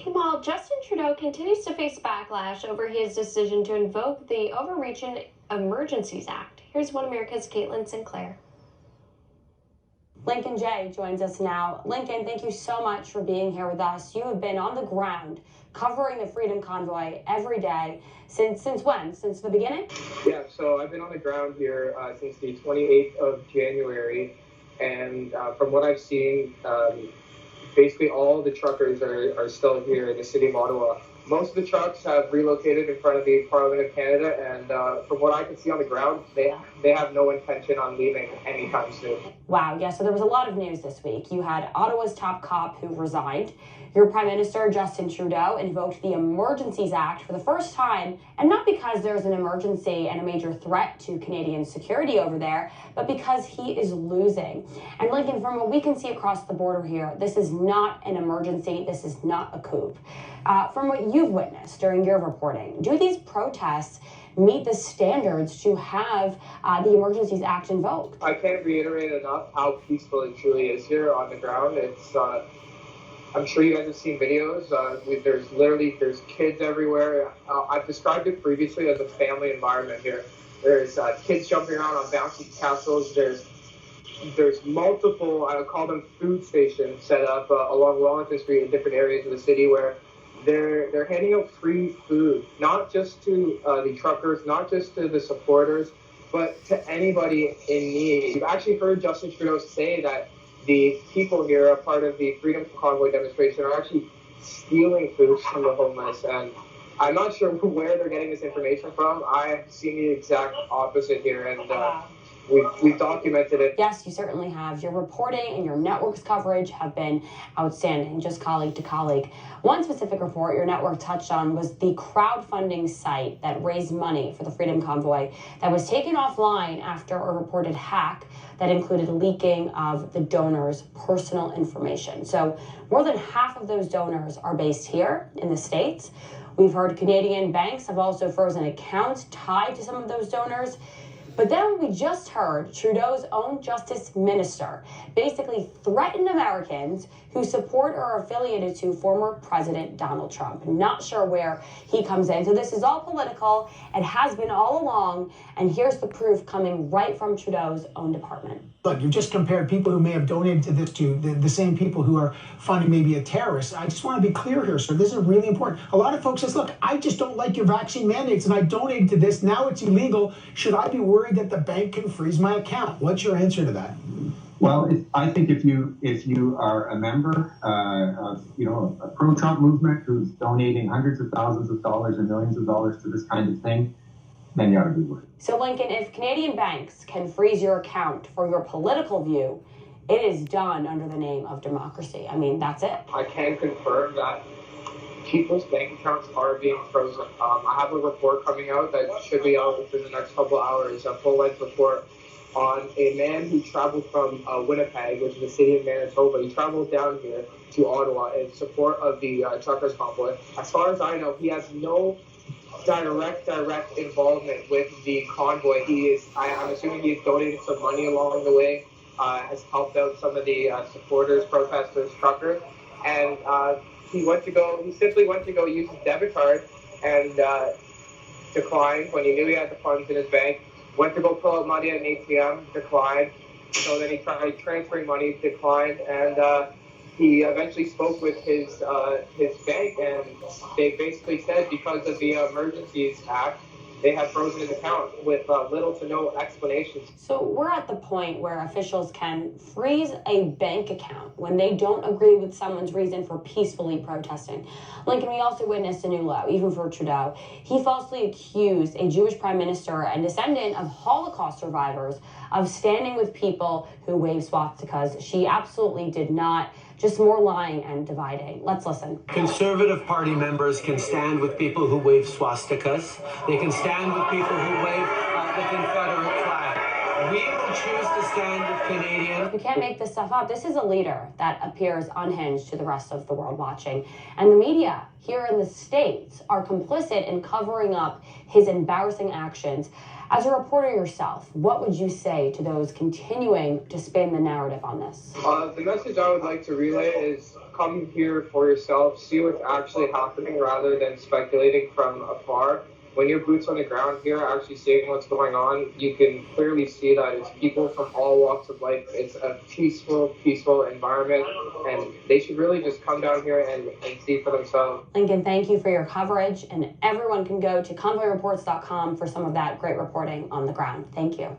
Meanwhile, Justin Trudeau continues to face backlash over his decision to invoke the Overreaching Emergencies Act. Here's One America's Caitlin Sinclair. Lincoln Jay joins us now. Lincoln, thank you so much for being here with us. You have been on the ground covering the Freedom Convoy every day. Since when? Since the beginning? Yeah, so I've been on the ground here since the 28th of January. And from what I've seen, basically all the truckers are still here in the city of Ottawa. Most of the trucks have relocated in front of the Parliament of Canada, and from what I can see on the ground, they have no intention on leaving anytime soon. Wow, yeah, so there was a lot of news this week. You had Ottawa's top cop who resigned. Your Prime Minister, Justin Trudeau, invoked the Emergencies Act for the first time, and not because there's an emergency and a major threat to Canadian security over there, but because he is losing. And Lincoln, from what we can see across the border here, this is not an emergency, this is not a coup. From what you've witnessed during your reporting, do these protests meet the standards to have the Emergencies Act invoked? I can't reiterate enough how peaceful it truly is here on the ground. It's I'm sure you guys have seen videos. There's kids everywhere. I've described it previously as a family environment here. There's kids jumping around on bouncy castles. There's multiple, I would call them food stations, set up along Wellington Street in different areas of the city where they're handing out free food, not just to the truckers, not just to the supporters, but to anybody in need. You've actually heard Justin Trudeau say that the people here, a part of the Freedom Convoy demonstration, are actually stealing food from the homeless. And I'm not sure where they're getting this information from. I've seen the exact opposite here, and we've documented it. Yes, you certainly have. Your reporting and your network's coverage have been outstanding, just colleague to colleague. One specific report your network touched on was the crowdfunding site that raised money for the Freedom Convoy that was taken offline after a reported hack that included leaking of the donors' personal information. So more than half of those donors are based here in the States. We've heard Canadian banks have also frozen accounts tied to some of those donors. But then we just heard Trudeau's own Justice Minister basically threaten Americans who support or are affiliated to former President Donald Trump. Not sure where he comes in. So this is all political. It has been all along. And here's the proof coming right from Trudeau's own department. Look, you've just compared people who may have donated to this to the same people who are funding maybe a terrorist. I just want to be clear here, sir. This is really important. A lot of folks says, look, I just don't like your vaccine mandates and I donated to this. Now it's illegal. Should I be worried that the bank can freeze my account? What's your answer to that? Well, I think if you are a member of a pro-Trump movement who's donating hundreds of thousands of dollars and millions of dollars to this kind of thing, then you ought to be worried. So, Lincoln, if Canadian banks can freeze your account for your political view, it is done under the name of democracy. I mean, that's it. I can confirm that people's bank accounts are being frozen. I have a report coming out that should be out within the next couple hours, a full-length report on a man who traveled from Winnipeg, which is a city in Manitoba. He traveled down here to Ottawa in support of the truckers convoy. As far as I know, he has no direct involvement with the convoy. I'm assuming he's donated some money along the way, has helped out some of the supporters, protesters, truckers, and he simply went to go use his debit card and declined when he knew he had the funds in his bank. Went to go pull out money at an ATM, declined. So then he tried transferring money, declined, and he eventually spoke with his bank, and they basically said because of the Emergencies Act, they have frozen his account with little to no explanations. So we're at the point where officials can freeze a bank account when they don't agree with someone's reason for peacefully protesting. Lincoln, we also witnessed a new low, even for Trudeau. He falsely accused a Jewish prime minister and descendant of Holocaust survivors of standing with people who wave swastikas. She absolutely did not. Just more lying and dividing. Let's listen. Conservative Party members can stand with people who wave swastikas. They can stand with people who wave the Confederate flag. We will choose to stand with Canadians. You can't make this stuff up. This is a leader that appears unhinged to the rest of the world watching. And the media here in the States are complicit in covering up his embarrassing actions As a reporter yourself, what would you say to those continuing to spin the narrative on this? The message I would like to relay is come here for yourself, see what's actually happening rather than speculating from afar. When you're boots on the ground here, actually seeing what's going on, you can clearly see that it's people from all walks of life. It's a peaceful environment, and they should really just come down here and see for themselves. Lincoln, thank you for your coverage, and everyone can go to convoyreports.com for some of that great reporting on the ground. Thank you.